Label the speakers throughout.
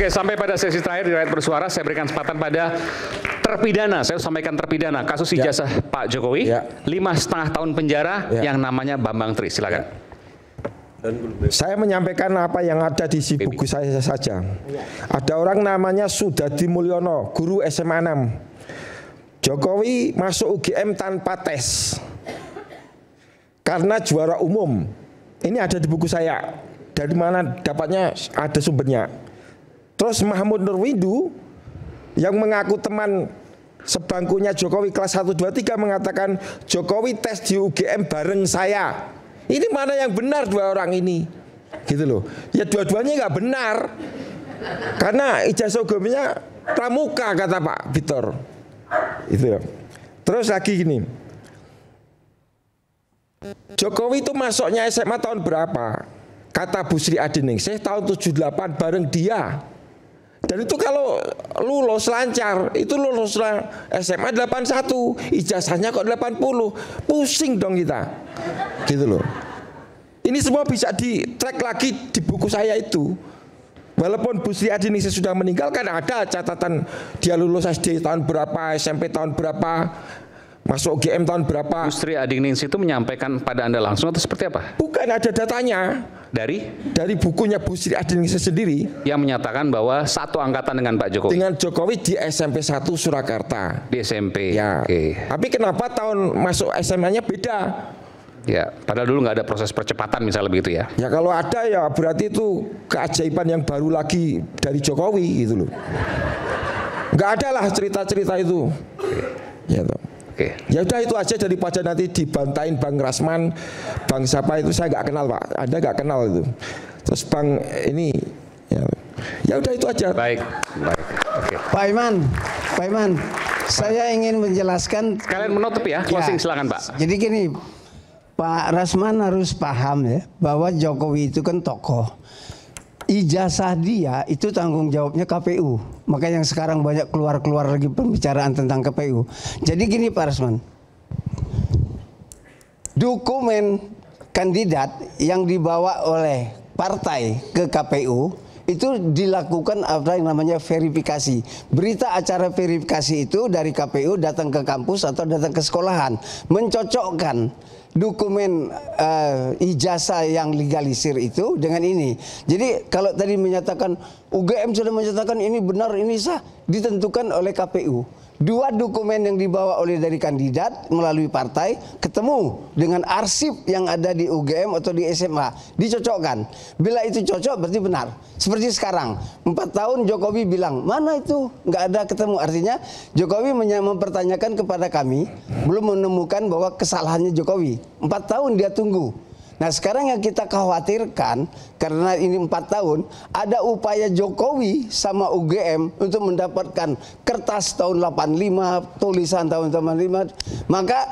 Speaker 1: Oke, sampai pada sesi terakhir di Rakyat Bersuara, saya berikan kesempatan pada terpidana. Saya sampaikan terpidana kasus ijazah Pak Jokowi, 5,5 tahun penjara yang namanya Bambang Tri. Silakan.
Speaker 2: Saya menyampaikan apa yang ada di buku saya saja. Ada orang namanya Sudadi Mulyono, guru SMA 6. Jokowi masuk UGM tanpa tes karena juara umum. Ini ada di buku saya. Dari mana dapatnya, ada sumbernya. Terus Mahmud Nurwidu yang mengaku teman sebangkunya Jokowi kelas 1, 2, 3 mengatakan Jokowi tes di UGM bareng saya. Ini mana yang benar dua orang ini? Gitu loh. Ya dua-duanya nggak benar. Karena ijazah UGM-nya pramuka kata Pak Victor. Itu ya. Terus lagi gini. Jokowi itu masuknya SMA tahun berapa? Kata Bu Sri Adiningsih tahun 78 bareng dia. Dan itu kalau lulus lancar, itu lulus SMA 81, ijazahnya kok 80. Pusing dong kita. Gitu loh. Ini semua bisa di-track lagi di buku saya itu. Walaupun Bu Sri Adiningsih sudah meninggal, kan ada catatan dia lulus SD tahun berapa, SMP tahun berapa, masuk UGM tahun berapa.
Speaker 1: Bu Sri Adiningsih itu menyampaikan pada Anda langsung atau seperti apa?
Speaker 2: Bukan, ada datanya. Dari bukunya Bu Sri Adiningsih sendiri.
Speaker 1: Yang menyatakan bahwa satu angkatan dengan Pak Jokowi.
Speaker 2: Dengan Jokowi di SMP 1 Surakarta.
Speaker 1: Di SMP.
Speaker 2: Ya. Tapi kenapa tahun masuk SMA-nya beda?
Speaker 1: Ya, padahal dulu nggak ada proses percepatan misalnya begitu ya.
Speaker 2: Ya kalau ada ya berarti itu keajaiban yang baru lagi dari Jokowi gitu loh. Nggak ada lah cerita-cerita itu. Ya toh. Ya udah itu aja, daripada nanti dibantain Bang Rasman, Bang siapa itu saya nggak kenal Pak, Anda nggak kenal itu. Terus Bang ini, ya udah itu aja.
Speaker 1: Baik.
Speaker 3: Pak Iman, saya ingin menjelaskan.
Speaker 1: Kalian menutup ya, closing silakan Pak.
Speaker 3: Jadi gini, Pak Rasman harus paham ya bahwa Jokowi itu kan tokoh. Ijazah dia itu tanggung jawabnya KPU. Makanya yang sekarang banyak keluar lagi pembicaraan tentang KPU. Jadi gini Pak Rasman, dokumen kandidat yang dibawa oleh partai ke KPU itu dilakukan apa yang namanya verifikasi. Berita acara verifikasi itu dari KPU datang ke kampus atau datang ke sekolahan, mencocokkan dokumen ijazah yang legalisir itu dengan ini. Jadi kalau tadi menyatakan UGM sudah menyatakan ini benar, ini sah, ditentukan oleh KPU. Dua dokumen yang dibawa oleh dari kandidat melalui partai ketemu dengan arsip yang ada di UGM atau di SMA, dicocokkan. Bila itu cocok berarti benar. Seperti sekarang 4 tahun Jokowi bilang mana itu nggak ada ketemu, artinya Jokowi mempertanyakan kepada kami belum menemukan bahwa kesalahannya Jokowi. 4 tahun dia tunggu. Nah sekarang yang kita khawatirkan karena ini 4 tahun ada upaya Jokowi sama UGM untuk mendapatkan kertas tahun 85, tulisan tahun 85, maka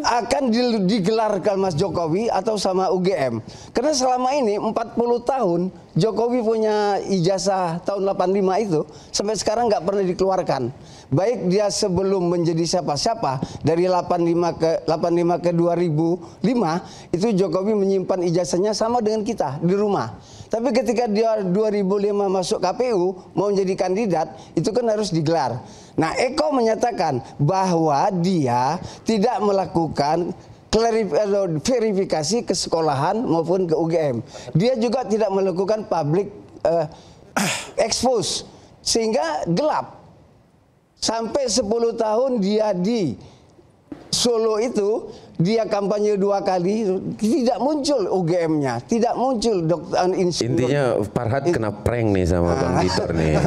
Speaker 3: akan digelarkan Mas Jokowi atau sama UGM. Karena selama ini 40 tahun Jokowi punya ijazah tahun 85 itu sampai sekarang nggak pernah dikeluarkan. Baik dia sebelum menjadi siapa-siapa dari 85 ke 2005 itu Jokowi menyimpan ijazahnya sama dengan kita di rumah. Tapi ketika dia 2005 masuk KPU mau menjadi kandidat itu kan harus digelar. Nah Eko menyatakan bahwa dia tidak melakukan verifikasi ke sekolahan maupun ke UGM. Dia juga tidak melakukan public expose sehingga gelap. Sampai 10 tahun dia di Solo itu dia kampanye 2 kali tidak muncul UGM-nya, tidak muncul
Speaker 4: Intinya Farhad kena prank nih sama Bang Victor nih.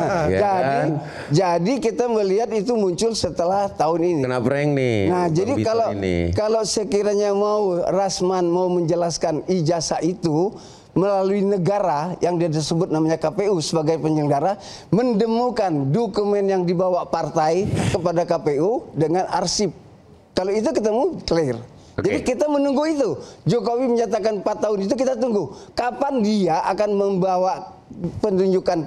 Speaker 3: Jadi kita melihat itu muncul setelah tahun ini.
Speaker 4: Kena prank nih.
Speaker 3: Nah, jadi kalau sekiranya mau Rasman mau menjelaskan ijazah itu melalui negara yang dia disebut namanya KPU sebagai penyelenggara, menemukan dokumen yang dibawa partai kepada KPU dengan arsip. Kalau itu ketemu clear. Jadi kita menunggu itu. Jokowi menyatakan 4 tahun itu kita tunggu. Kapan dia akan membawa penunjukan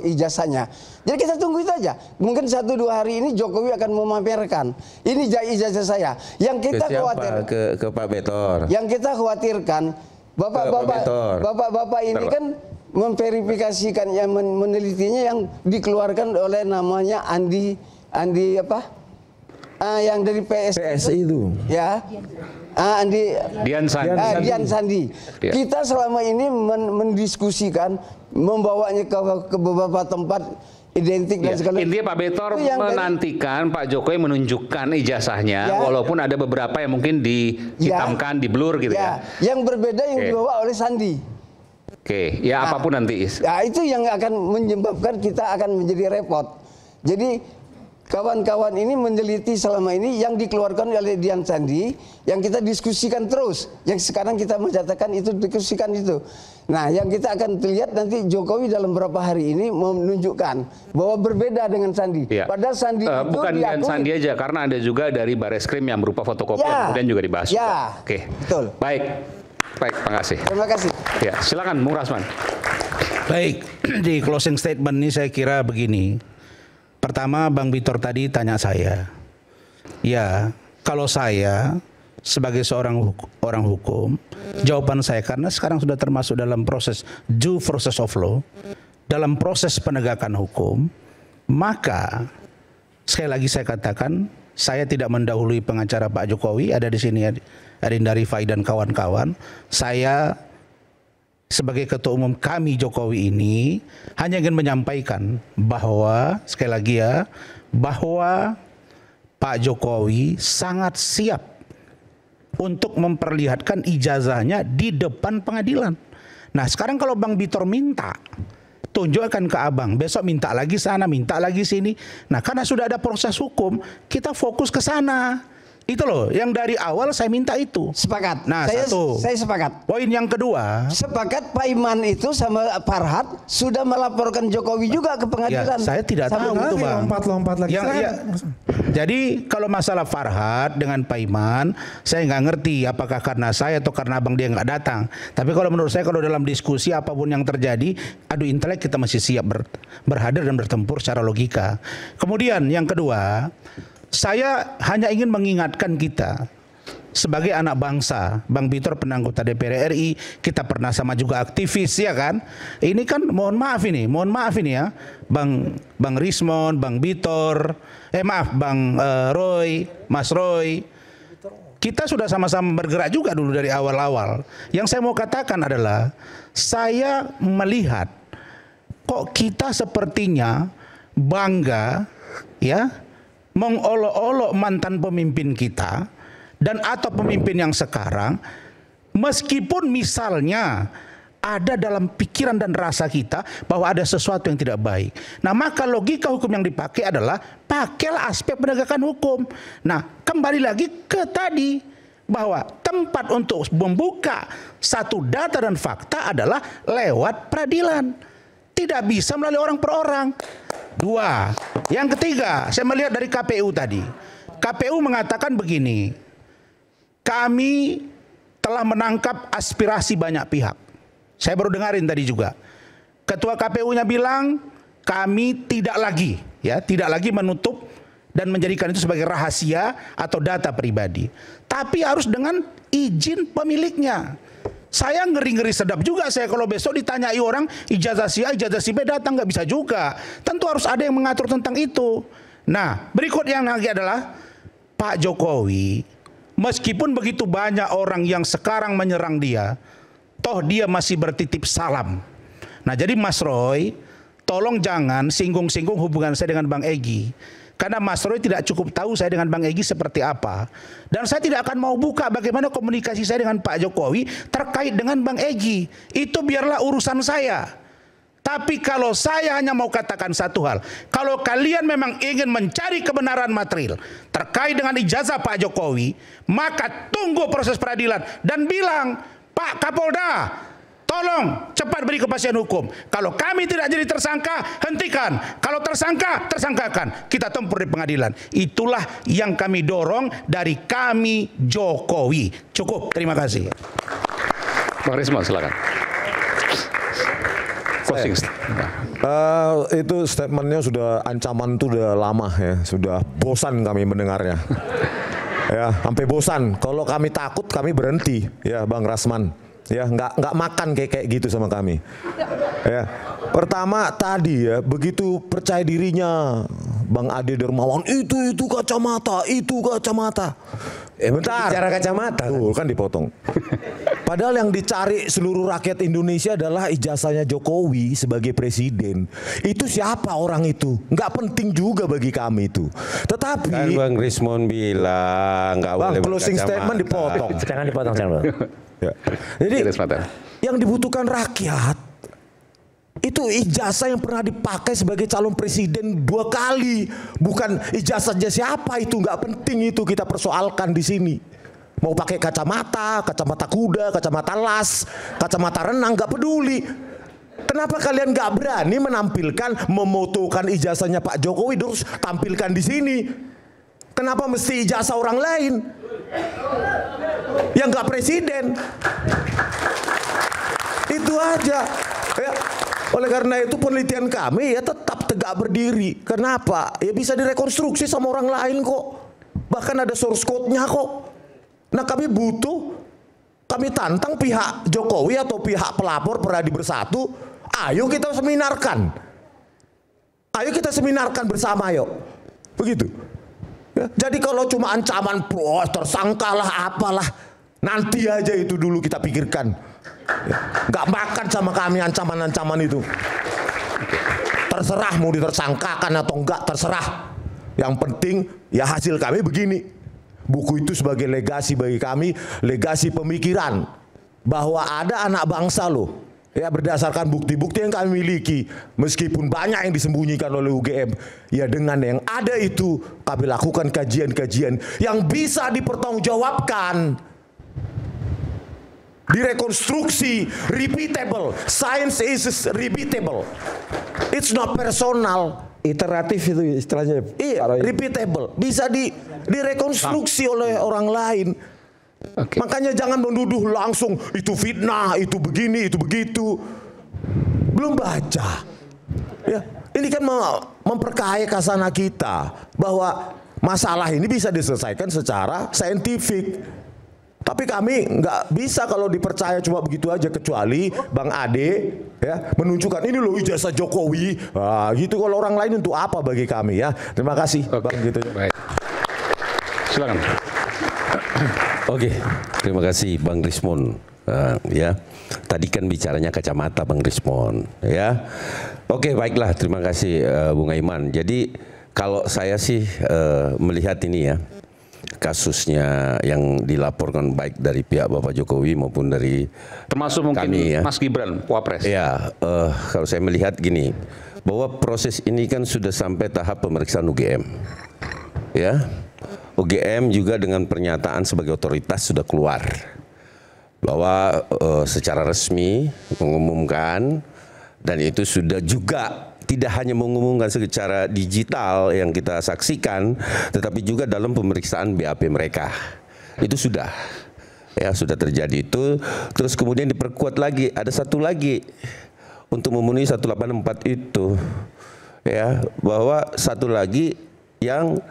Speaker 3: ijazahnya. Jadi kita tunggu itu aja. Mungkin 1-2 hari ini Jokowi akan memamerkan. Ini ijazah saya. Yang kita khawatir
Speaker 4: ke Pak Betor.
Speaker 3: Yang kita khawatirkan Bapak-bapak ini kan memverifikasikannya, menelitinya yang dikeluarkan oleh namanya Andi apa? Yang dari
Speaker 2: PSI itu.
Speaker 3: Ya. Dian Sandi.
Speaker 1: Ya.
Speaker 3: Kita selama ini mendiskusikan, membawanya ke beberapa tempat identik dan segala.
Speaker 1: Intinya Pak Betor menantikan Pak Jokowi menunjukkan ijazahnya, walaupun ada beberapa yang mungkin dihitamkan, di blur gitu ya.
Speaker 3: Yang berbeda yang dibawa oleh Sandi.
Speaker 1: Apapun nanti.
Speaker 3: Ya, itu yang akan menyebabkan kita akan menjadi repot. Jadi kawan-kawan ini meneliti selama ini yang dikeluarkan oleh Dian Sandi, yang kita diskusikan terus, yang sekarang kita menyatakan itu diskusikan itu. Nah, yang kita akan lihat nanti Jokowi dalam beberapa hari ini menunjukkan bahwa berbeda dengan Sandi. Padahal Sandi itu
Speaker 1: bukan Dian Sandi aja, karena ada juga dari Bareskrim yang berupa fotokopi yang kemudian juga dibahas.
Speaker 3: Betul.
Speaker 1: Baik, terima kasih.
Speaker 3: Terima kasih.
Speaker 1: Ya, silakan Bung Rasman.
Speaker 5: Baik, di closing statement ini saya kira begini. Pertama, Bang Bitor tadi tanya saya, ya kalau saya sebagai seorang orang hukum, jawaban saya karena sekarang sudah termasuk dalam proses due process of law, dalam proses penegakan hukum, maka sekali lagi saya katakan, saya tidak mendahului pengacara Pak Jokowi, ada di sini Adinda Rifai dan kawan-kawan. Saya sebagai ketua umum kami Jokowi ini hanya ingin menyampaikan bahwa sekali lagi ya, bahwa Pak Jokowi sangat siap untuk memperlihatkan ijazahnya di depan pengadilan. Nah, sekarang kalau Bang Bitor minta, tunjukkan ke abang, besok minta lagi sana, minta lagi sini. Nah, karena sudah ada proses hukum, kita fokus ke sana. Itu loh, yang dari awal saya minta itu.
Speaker 3: Sepakat.
Speaker 5: Nah,
Speaker 3: saya sepakat.
Speaker 5: Poin yang kedua.
Speaker 3: Sepakat Pak Iman itu sama Farhad sudah melaporkan Jokowi juga ke pengadilan.
Speaker 5: Ya, saya tidak tahu itu, Bang.
Speaker 2: Lompat lagi.
Speaker 5: Jadi kalau masalah Farhad dengan Pak Iman, saya nggak ngerti apakah karena saya atau karena abang dia nggak datang. Tapi kalau menurut saya, kalau dalam diskusi apapun yang terjadi, adu intelek kita masih siap berhadir dan bertempur secara logika. Kemudian yang kedua, saya hanya ingin mengingatkan kita sebagai anak bangsa. Bang Bitor pernah anggota DPR RI, kita pernah sama juga aktivis, ya kan? Ini kan mohon maaf ini ya, Bang Rismon, Bang Bitor, Bang Roy, Mas Roy. Kita sudah sama-sama bergerak juga dulu dari awal-awal. Yang saya mau katakan adalah, saya melihat kok kita sepertinya bangga, ya, mengolok-olok mantan pemimpin kita dan atau pemimpin yang sekarang, meskipun misalnya ada dalam pikiran dan rasa kita bahwa ada sesuatu yang tidak baik. Nah, maka logika hukum yang dipakai adalah pakailah aspek penegakan hukum. Nah, kembali lagi ke tadi bahwa tempat untuk membuka satu data dan fakta adalah lewat peradilan. Tidak bisa melalui orang per orang. Dua. Yang ketiga, saya melihat dari KPU tadi. KPU mengatakan begini, kami telah menangkap aspirasi banyak pihak. Saya baru dengarin tadi juga. Ketua KPU-nya bilang, kami tidak lagi menutup dan menjadikan itu sebagai rahasia atau data pribadi. Tapi harus dengan izin pemiliknya. Saya ngeri-ngeri sedap juga saya kalau besok ditanyai orang ijazah si A, ijazah si B datang, nggak bisa juga. Tentu harus ada yang mengatur tentang itu. Nah, berikut yang lagi adalah Pak Jokowi, meskipun begitu banyak orang yang sekarang menyerang dia, toh dia masih bertitip salam. Nah, jadi Mas Roy, tolong jangan singgung-singgung hubungan saya dengan Bang Egy. Karena Mas Roy tidak cukup tahu saya dengan Bang Egy seperti apa. Dan saya tidak akan mau buka bagaimana komunikasi saya dengan Pak Jokowi terkait dengan Bang Egy. Itu biarlah urusan saya. Tapi kalau saya hanya mau katakan satu hal. Kalau kalian memang ingin mencari kebenaran material terkait dengan ijazah Pak Jokowi, maka tunggu proses peradilan. Dan bilang, Pak Kapolda, tolong cepat beri kepastian hukum. Kalau kami tidak jadi tersangka, hentikan. Kalau tersangka, tersangkakan. Kita tempur di pengadilan. Itulah yang kami dorong dari kami Jokowi. Cukup, terima kasih.
Speaker 1: Bang Rismon, silakan.
Speaker 2: Itu statementnya sudah, ancaman itu udah lama ya. Sudah bosan kami mendengarnya. Ya, sampai bosan. Kalau kami takut, kami berhenti. Ya, Bang Rasman. Ya, nggak makan kayak gitu sama kami. Ya, pertama tadi ya, begitu percaya dirinya Bang Ade Dermawan, itu kacamata.
Speaker 4: Bentar. Bicara kacamata.
Speaker 2: Tuh, kan dipotong. Padahal yang dicari seluruh rakyat Indonesia adalah ijazahnya Jokowi sebagai presiden. Itu siapa orang itu? Nggak penting juga bagi kami itu. Tetapi
Speaker 4: kan Bang Rismon bilang nggak boleh
Speaker 2: closing statement dipotong.
Speaker 6: Jangan dipotong.
Speaker 2: Ya. Jadi yang dibutuhkan rakyat itu ijazah yang pernah dipakai sebagai calon presiden 2 kali, bukan ijazahnya siapa itu, nggak penting itu kita persoalkan di sini. Mau pakai kacamata kuda, kacamata las, kacamata renang, nggak peduli. Kenapa kalian nggak berani menampilkan, memotokan ijazahnya Pak Jokowi terus tampilkan di sini? Kenapa mesti ijazah orang lain yang nggak presiden? Itu aja. Ya. Oleh karena itu penelitian kami ya tetap tegak berdiri. Kenapa? Ya bisa direkonstruksi sama orang lain kok. Bahkan ada source code-nya kok. Nah kami tantang pihak Jokowi atau pihak pelapor Peradi Bersatu. Ayo kita seminarkan. Ayo kita seminarkan bersama yuk. Begitu. Ya, jadi kalau cuma ancaman tersangkalah apalah. Nanti aja itu dulu kita pikirkan. Ya, nggak makan sama kami ancaman-ancaman itu. Terserah mau ditersangkakan atau enggak, terserah. Yang penting ya hasil kami begini. Buku itu sebagai legasi bagi kami, legasi pemikiran bahwa ada anak bangsa loh. Ya berdasarkan bukti-bukti yang kami miliki, meskipun banyak yang disembunyikan oleh UGM, ya dengan yang ada itu kami lakukan kajian-kajian yang bisa dipertanggungjawabkan. Direkonstruksi, repeatable. Science is repeatable. It's not personal. Iteratif itu istilahnya. Iya, repeatable. Bisa direkonstruksi oleh orang lain. Okay. Makanya jangan menuduh langsung itu fitnah, itu begini, itu begitu. Belum baca. Ya, ini kan memperkaya kasana kita bahwa masalah ini bisa diselesaikan secara saintifik. Tapi kami nggak bisa kalau dipercaya cuma begitu aja, kecuali Bang Ade ya menunjukkan ini loh ijazah Jokowi. Nah, gitu kalau orang lain untuk apa bagi kami ya. Terima kasih.
Speaker 1: Oke.
Speaker 2: Bang gitu.
Speaker 1: Baik. Silakan.
Speaker 4: Oke, terima kasih Bang Rismon. Ya, tadi kan bicaranya kacamata Bang Rismon. Ya, oke baiklah, terima kasih Bung Aiman. Jadi kalau saya sih melihat ini ya, kasusnya yang dilaporkan baik dari pihak Bapak Jokowi maupun dari
Speaker 1: termasuk mungkin
Speaker 4: kami, ya.
Speaker 1: Mas Gibran, Wapres.
Speaker 4: Ya, kalau saya melihat gini, bahwa proses ini kan sudah sampai tahap pemeriksaan UGM. Ya, UGM juga dengan pernyataan sebagai otoritas sudah keluar bahwa secara resmi mengumumkan, dan itu sudah juga tidak hanya mengumumkan secara digital yang kita saksikan, tetapi juga dalam pemeriksaan BAP mereka. Itu sudah, ya sudah terjadi itu. Terus kemudian diperkuat lagi, ada satu lagi untuk memenuhi 184 itu, ya bahwa satu lagi yang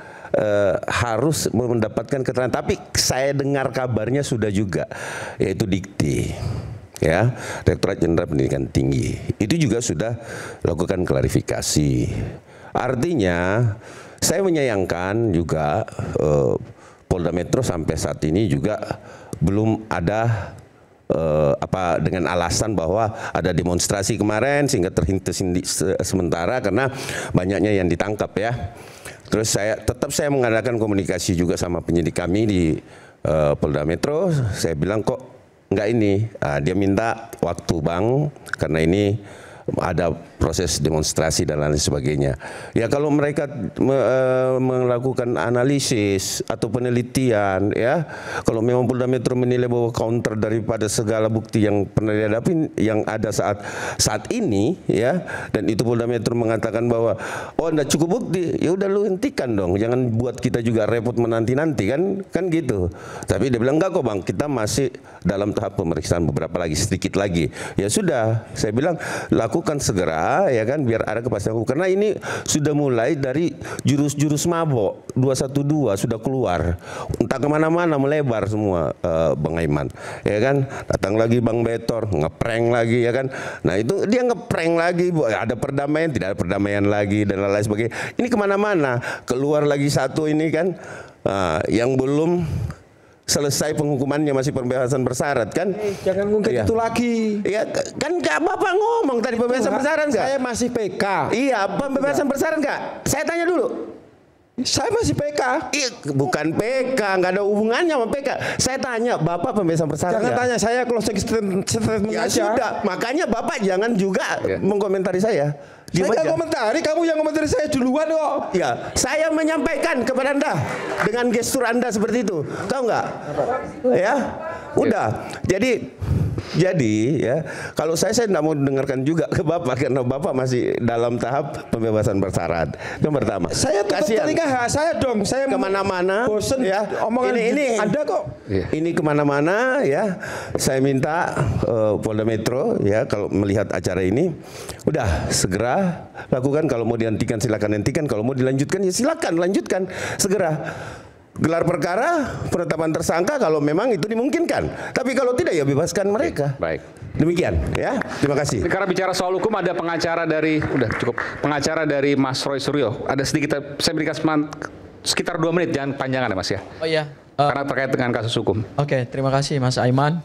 Speaker 4: harus mendapatkan keterangan. Tapi saya dengar kabarnya sudah juga, yaitu Dikti. Ya, Direktorat Jenderal Pendidikan Tinggi itu juga sudah lakukan klarifikasi. Artinya saya menyayangkan juga Polda Metro sampai saat ini juga belum ada dengan alasan bahwa ada demonstrasi kemarin sehingga terhenti sementara karena banyaknya yang ditangkap ya. Terus saya mengadakan komunikasi juga sama penyidik kami di Polda Metro. Saya bilang kok enggak ini, dia minta waktu Bang, karena ini ada proses demonstrasi dan lain sebagainya. Ya kalau mereka melakukan analisis atau penelitian, ya kalau memang Polda Metro menilai bahwa counter daripada segala bukti yang pernah dihadapi yang ada saat ini, ya, dan itu Polda Metro mengatakan bahwa oh enggak cukup bukti, ya udah lu hentikan dong, jangan buat kita juga repot menanti-nanti kan gitu. Tapi dia bilang enggak kok Bang, kita masih dalam tahap pemeriksaan beberapa lagi, sedikit lagi. Ya sudah, saya bilang lakukan segera minta ya kan biar ada kepastian hukum, karena ini sudah mulai dari jurus-jurus mabok 212 sudah keluar entah kemana-mana, melebar semua Bang Aiman ya kan. Datang lagi Bang Betor ngeprank lagi ya kan. Nah itu dia ngeprank lagi, ada perdamaian, tidak ada perdamaian lagi dan lain-lain sebagainya. Ini kemana-mana, keluar lagi satu ini kan yang belum selesai penghukumannya, masih pembebasan bersyarat kan?
Speaker 2: Jangan ngungkit itu lagi.
Speaker 4: Iya, kan Bapak ngomong tadi pembebasan bersyarat enggak?
Speaker 2: Saya masih PK.
Speaker 4: Iya, pembebasan bersyarat enggak? Saya tanya dulu.
Speaker 2: Saya masih PK.
Speaker 4: Iya, bukan PK, enggak ada hubungannya sama PK. Saya tanya, Bapak pembebasan bersyarat.
Speaker 2: Jangan tanya saya, closing statement
Speaker 4: ya
Speaker 2: aja.
Speaker 4: sudah, makanya Bapak jangan juga mengkomentari saya.
Speaker 2: Saya nggak komentari, kamu yang komentari saya duluan kok.
Speaker 4: Ya, saya menyampaikan kepada Anda dengan gestur Anda seperti itu. Tahu nggak? Ya, udah. Jadi ya, kalau saya tidak mau dengarkan juga ke Bapak karena Bapak masih dalam tahap pembebasan bersyarat. Itu yang pertama.
Speaker 2: Saya tutup telinga saya dong. Saya
Speaker 4: kemana-mana.
Speaker 2: Bosen
Speaker 4: ya.
Speaker 2: Omongan
Speaker 4: ini
Speaker 2: Anda kok.
Speaker 4: Ini kemana-mana ya. Saya minta Polda Metro ya kalau melihat acara ini, udah segera lakukan. Kalau mau dihentikan silakan hentikan. Kalau mau dilanjutkan ya silakan lanjutkan segera. Gelar perkara, penetapan tersangka kalau memang itu dimungkinkan. Tapi kalau tidak ya bebaskan mereka.
Speaker 1: Baik.
Speaker 4: Demikian ya. Terima kasih.
Speaker 1: Karena bicara soal hukum ada pengacara dari pengacara dari Mas Roy Suryo. Ada sedikit saya berikan sekitar 2 menit, jangan panjangan ya Mas ya.
Speaker 6: Oh iya.
Speaker 1: Karena terkait dengan kasus hukum.
Speaker 6: Oke, terima kasih Mas Aiman.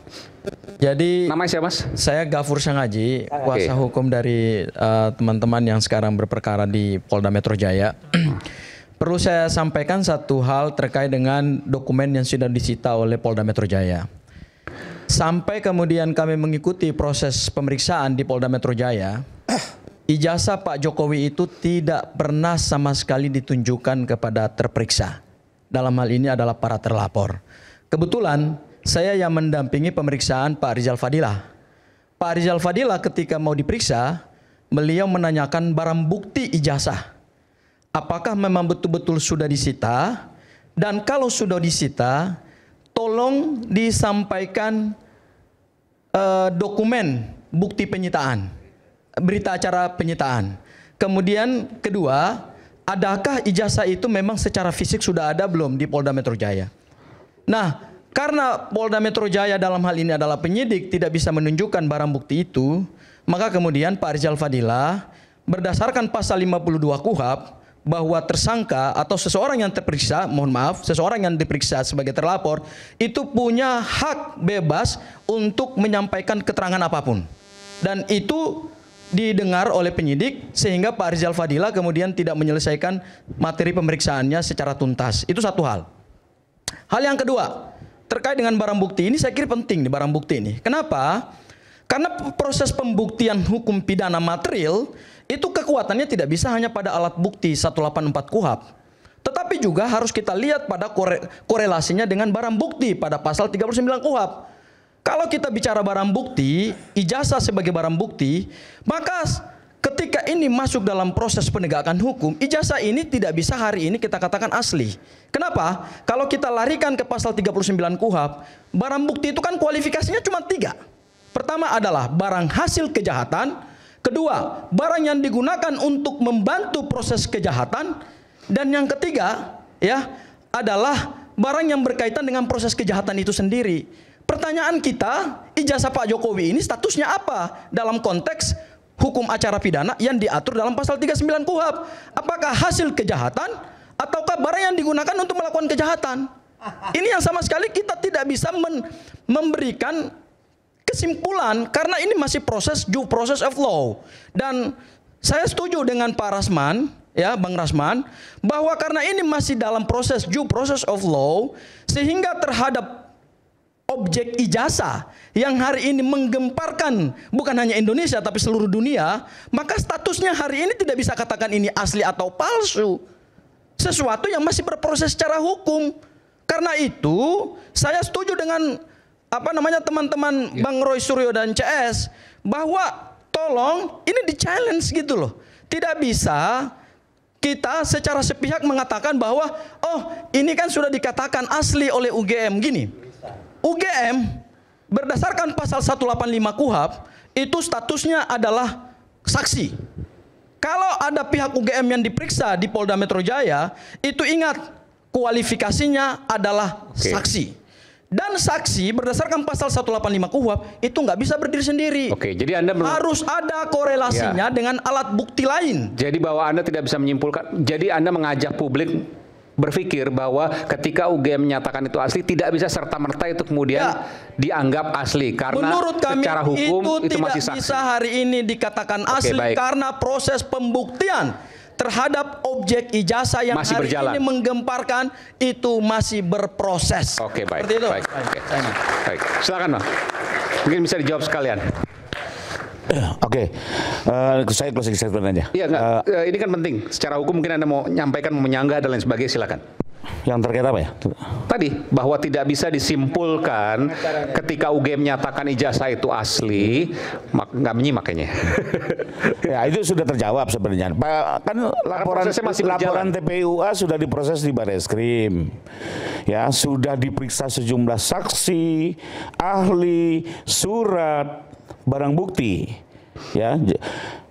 Speaker 6: Jadi
Speaker 1: namanya siapa Mas?
Speaker 6: Saya Gafur Sangaji, kuasa hukum dari teman-teman yang sekarang berperkara di Polda Metro Jaya. Perlu saya sampaikan satu hal terkait dengan dokumen yang sudah disita oleh Polda Metro Jaya. Sampai kemudian kami mengikuti proses pemeriksaan di Polda Metro Jaya, ijazah Pak Jokowi itu tidak pernah sama sekali ditunjukkan kepada terperiksa. Dalam hal ini adalah para terlapor. Kebetulan saya yang mendampingi pemeriksaan Pak Rizal Fadilah. Pak Rizal Fadilah ketika mau diperiksa, beliau menanyakan barang bukti ijazah. Apakah memang betul-betul sudah disita? Dan kalau sudah disita, tolong disampaikan dokumen bukti penyitaan, berita acara penyitaan. Kemudian kedua, adakah ijazah itu memang secara fisik sudah ada belum di Polda Metro Jaya? Nah, karena Polda Metro Jaya dalam hal ini adalah penyidik tidak bisa menunjukkan barang bukti itu, maka kemudian Pak Rizal Fadilah berdasarkan pasal 52 KUHP bahwa tersangka atau seseorang yang terperiksa, mohon maaf, seseorang yang diperiksa sebagai terlapor itu punya hak bebas untuk menyampaikan keterangan apapun. Dan itu didengar oleh penyidik sehingga Pak Rizal Fadilah kemudian tidak menyelesaikan materi pemeriksaannya secara tuntas. Itu satu hal. Hal yang kedua, terkait dengan barang bukti ini saya kira penting nih barang bukti ini. Kenapa? Karena proses pembuktian hukum pidana material itu kekuatannya tidak bisa hanya pada alat bukti 184 KUHP. Tetapi juga harus kita lihat pada korelasinya dengan barang bukti pada pasal 39 KUHP. Kalau kita bicara barang bukti, ijazah sebagai barang bukti, maka ketika ini masuk dalam proses penegakan hukum, ijazah ini tidak bisa hari ini kita katakan asli. Kenapa? Kalau kita larikan ke pasal 39 KUHP, barang bukti itu kan kualifikasinya cuma 3. Pertama adalah barang hasil kejahatan, kedua, barang yang digunakan untuk membantu proses kejahatan, dan yang ketiga ya adalah barang yang berkaitan dengan proses kejahatan itu sendiri. Pertanyaan kita, ijazah Pak Jokowi ini statusnya apa dalam konteks hukum acara pidana yang diatur dalam pasal 39 KUHP? Apakah hasil kejahatan ataukah barang yang digunakan untuk melakukan kejahatan? Ini yang sama sekali kita tidak bisa memberikan kesimpulan karena ini masih proses due process of law. Dan saya setuju dengan Pak Rasman, ya Bang Rasman, bahwa karena ini masih dalam proses due process of law, sehingga terhadap objek ijazah yang hari ini menggemparkan bukan hanya Indonesia tapi seluruh dunia, maka statusnya hari ini tidak bisa katakan ini asli atau palsu. Sesuatu yang masih berproses secara hukum. Karena itu saya setuju dengan teman-teman Bang Roy Suryo dan CS bahwa tolong ini di-challenge gitu loh. Tidak bisa kita secara sepihak mengatakan bahwa oh ini kan sudah dikatakan asli oleh UGM gini. UGM berdasarkan pasal 185 KUHP itu statusnya adalah saksi. Kalau ada pihak UGM yang diperiksa di Polda Metro Jaya, itu ingat kualifikasinya adalah saksi. Dan saksi berdasarkan pasal 185 KUHP itu nggak bisa berdiri sendiri.
Speaker 1: Oke, jadi Anda
Speaker 6: harus ada korelasinya dengan alat bukti lain.
Speaker 1: Jadi bahwa Anda tidak bisa menyimpulkan, jadi Anda mengajak publik berpikir bahwa ketika UGM menyatakan itu asli, tidak bisa serta-merta itu kemudian dianggap asli. Karena
Speaker 6: menurut kami
Speaker 1: secara hukum itu masih
Speaker 6: tidak
Speaker 1: saksi.
Speaker 6: bisa hari ini dikatakan asli karena proses pembuktian terhadap objek ijazah yang
Speaker 1: masih
Speaker 6: hari
Speaker 1: berjalan.
Speaker 6: ini menggemparkan itu masih berproses.
Speaker 1: Oke, baik.
Speaker 6: Seperti itu.
Speaker 1: Baik. Silakan, Bang. Mungkin bisa dijawab sekalian.
Speaker 5: Oke, saya closing statement aja.
Speaker 1: Iya, ini kan penting. Secara hukum mungkin Anda mau menyampaikan, mau menyanggah dan lain sebagainya, silakan.
Speaker 5: Yang terkait apa ya?
Speaker 1: Tadi bahwa tidak bisa disimpulkan ketika UGM menyatakan ijazah itu asli, nggak menyimak kayaknya.
Speaker 5: Ya itu sudah terjawab sebenarnya. Kan laporan TPUA sudah diproses di Bareskrim. Ya, sudah diperiksa sejumlah saksi, ahli, surat, barang bukti. Ya.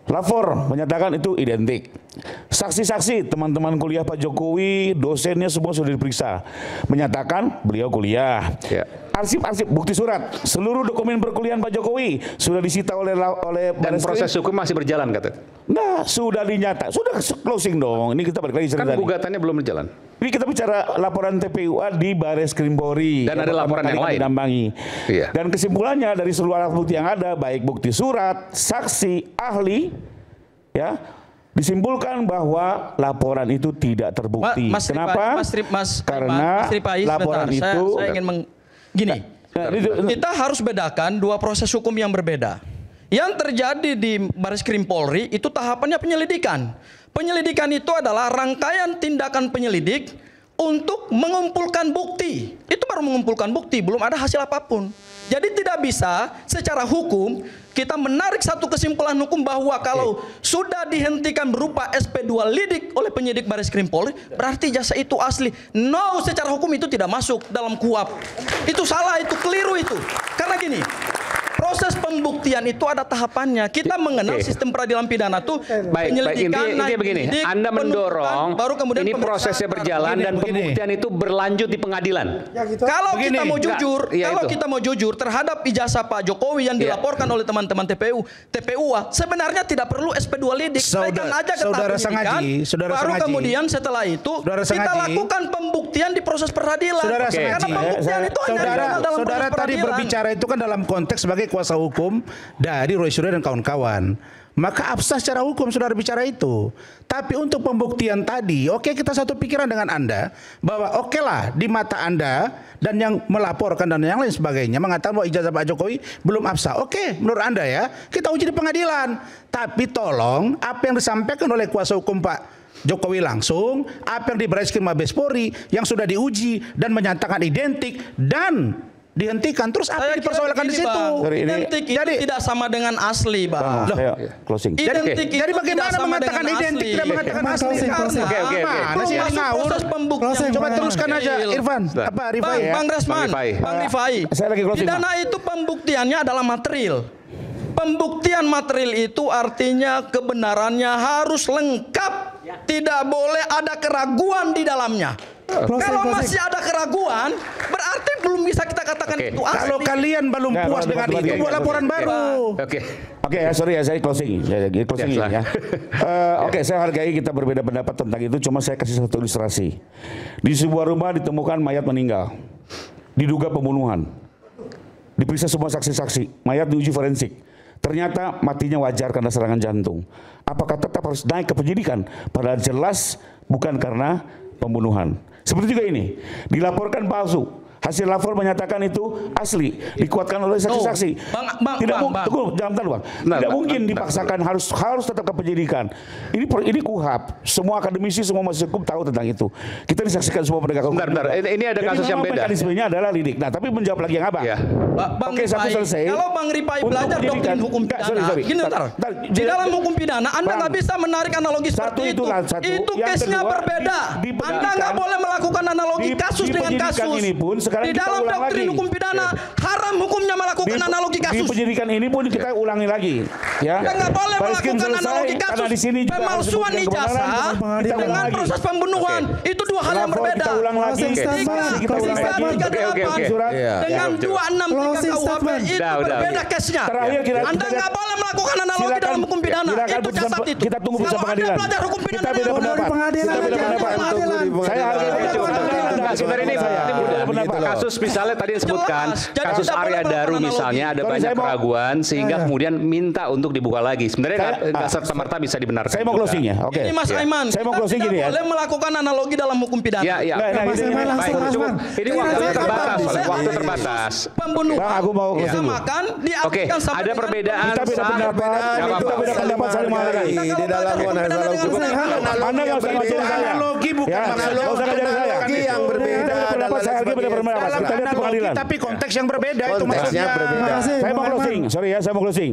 Speaker 5: Lapor menyatakan itu identik. Saksi-saksi teman-teman kuliah Pak Jokowi, dosennya semua sudah diperiksa, menyatakan beliau kuliah. Arsip-arsip bukti surat, seluruh dokumen perkuliahan Pak Jokowi sudah disita oleh
Speaker 1: dan proses hukum masih berjalan kata.
Speaker 5: Nah, sudah dinyata, sudah closing dong. Ini kita balik lagi cerita.
Speaker 1: Kan gugatannya belum berjalan.
Speaker 5: Ini kita bicara laporan TPUA di Bareskrim Polri.
Speaker 1: Dan ada laporan yang lain.
Speaker 5: Didambangi. Dan kesimpulannya dari seluruh alat bukti yang ada, baik bukti surat, saksi, ahli, ya, disimpulkan bahwa laporan itu tidak terbukti. Kenapa? Karena laporan itu
Speaker 6: saya ingin gini. Kita harus bedakan dua proses hukum yang berbeda. Yang terjadi di Bareskrim Polri itu tahapannya penyelidikan. Penyelidikan itu adalah rangkaian tindakan penyelidik untuk mengumpulkan bukti. Itu baru mengumpulkan bukti, belum ada hasil apapun. Jadi tidak bisa secara hukum kita menarik satu kesimpulan hukum bahwa kalau sudah dihentikan berupa SP2 lidik oleh penyidik Bareskrim Polri, berarti jasa itu asli. No, secara hukum itu tidak masuk dalam KUHP. Itu salah, itu keliru itu. Karena gini, proses pembuktian itu ada tahapannya. Kita mengenal sistem peradilan pidana itu penyelidikan,
Speaker 1: intinya begini, Anda mendorong baru kemudian ini prosesnya berjalan dan pembuktian itu berlanjut di pengadilan.
Speaker 6: Kalau kita mau jujur, kita mau jujur terhadap ijazah Pak Jokowi yang dilaporkan oleh teman-teman TPUA, sebenarnya tidak perlu SP2 lidik. Naikkan aja ke tahap penyidikan, baru kemudian setelah itu kita lakukan pembuktian di proses peradilan. Karena pembuktian itu hanya dalam proses
Speaker 5: saudara tadi berbicara itu kan dalam konteks sebagai kuasa hukum dari Roy Suryo dan kawan-kawan. Maka absah secara hukum saudara bicara itu. Tapi untuk pembuktian tadi, kita satu pikiran dengan Anda bahwa lah di mata Anda dan yang melaporkan dan yang lain sebagainya mengatakan bahwa ijazah Pak Jokowi belum absah. Menurut Anda ya, kita uji di pengadilan. Tapi tolong apa yang disampaikan oleh kuasa hukum Pak Jokowi langsung, apa yang di Bareskrim Mabes Polri yang sudah diuji dan menyatakan identik dan dihentikan, terus apa yang dipersoalkan di situ?
Speaker 6: Identik itu tidak sama dengan asli, Bang.
Speaker 5: Closing.
Speaker 6: Jadi bagaimana mengatakan identik tidak mengatakan asli? Proses pembuktian.
Speaker 5: Coba teruskan aja, Irfan. Apa Rifai?
Speaker 6: Bang Rifai.
Speaker 5: Saya lagi closing.
Speaker 6: Pidana itu pembuktiannya adalah material. Pembuktian material itu artinya kebenarannya harus lengkap. Tidak boleh ada keraguan di dalamnya. Kalau masih ada keraguan, berarti belum bisa kita katakan itu asli.
Speaker 5: Kalau kalian belum puas dengan itu, buat laporan baru. Oke, sorry ya, saya closing. Ya. Saya hargai kita berbeda pendapat tentang itu. Cuma saya kasih satu ilustrasi. Di sebuah rumah ditemukan mayat meninggal, diduga pembunuhan. Diperiksa semua saksi-saksi, mayat diuji forensik. Ternyata matinya wajar karena serangan jantung. Apakah tetap harus naik ke penyidikan? Padahal jelas bukan karena pembunuhan. Seperti juga ini, dilaporkan palsu. Hasil lapor menyatakan itu asli, dikuatkan oleh saksi-saksi. Tidak mungkin dipaksakan, harus tetap ke penyidikan. Ini KUHP. Semua akademisi, semua mahasiswa hukum tahu tentang itu. Kita disaksikan semua penegak hukum.
Speaker 1: Bentar. Ini ada kasus yang beda.
Speaker 5: Mekanismenya adalah lidik. Nah, tapi menjawab lagi yang Abang.
Speaker 6: Satu selesai. Kalau Bang Rifai belajar doktrin hukum pidana, gini di dalam hukum pidana Anda nggak bisa menarik analogi seperti itu. Itu case-nya berbeda. Anda nggak boleh melakukan analogi kasus dengan kasus. Di dalam doktrin hukum pidana haram hukumnya melakukan analogi kasus.
Speaker 5: Di penyidikan ini pun kita ulangi lagi. Ya.
Speaker 6: Kita nggak boleh
Speaker 5: Bariskim
Speaker 6: melakukan
Speaker 5: selesai,
Speaker 6: analogi
Speaker 5: karena
Speaker 6: kasus
Speaker 5: di sini juga
Speaker 6: pemalsuan
Speaker 5: harus
Speaker 6: ijazah
Speaker 5: kebenaran, kita
Speaker 6: dengan
Speaker 5: ulang
Speaker 6: proses
Speaker 5: lagi.
Speaker 6: pembunuhan. Itu dua hal yang berbeda.
Speaker 5: Kita ulang lagi. Kita ulang lagi.
Speaker 1: Oke.
Speaker 6: Dengan 263 KUHP itu
Speaker 1: Udah.
Speaker 6: berbeda case-nya.
Speaker 5: Terakhir
Speaker 6: Anda nggak boleh melakukan analogi dalam hukum pidana. Itu jasad itu.
Speaker 5: Kita tunggu putusan pengadilan.
Speaker 6: Kalau Anda belajar hukum pidana,
Speaker 5: Kita beda pendapat. Saya hargai
Speaker 1: Sebenarnya ini mudah. Kasus misalnya tadi disebutkan kasus Arya Daru misalnya ada banyak keraguan sehingga kemudian minta untuk dibuka lagi. Sebenarnya nggak serta-merta bisa dibenarkan.
Speaker 5: Saya mau closing ya. Oke.
Speaker 6: Ini Mas Aiman,
Speaker 5: saya mau closing gini ya.
Speaker 6: boleh melakukan analogi dalam hukum pidana.
Speaker 1: Iya. Ini waktunya terbatas. Waktu terbatas.
Speaker 6: Pembunuhan.
Speaker 5: Bang, aku mau closing dulu.
Speaker 1: Oke, ada perbedaan.
Speaker 5: Kita beda pendapat. Kita beda pendapat saling menghargai.
Speaker 4: Di dalam
Speaker 5: Anda nggak usah ngajarin saya.
Speaker 7: Analogi bukan
Speaker 5: nggak usah ngajarin saya.
Speaker 4: yang berbeda
Speaker 5: pendapat saya hargai beda pendapat. Kita lihat di pengadilan.
Speaker 7: tapi konteks yang berbeda itu
Speaker 4: Konteksnya
Speaker 7: maksudnya.
Speaker 4: berbeda.
Speaker 5: Saya mau closing. Sorry ya, saya mau closing.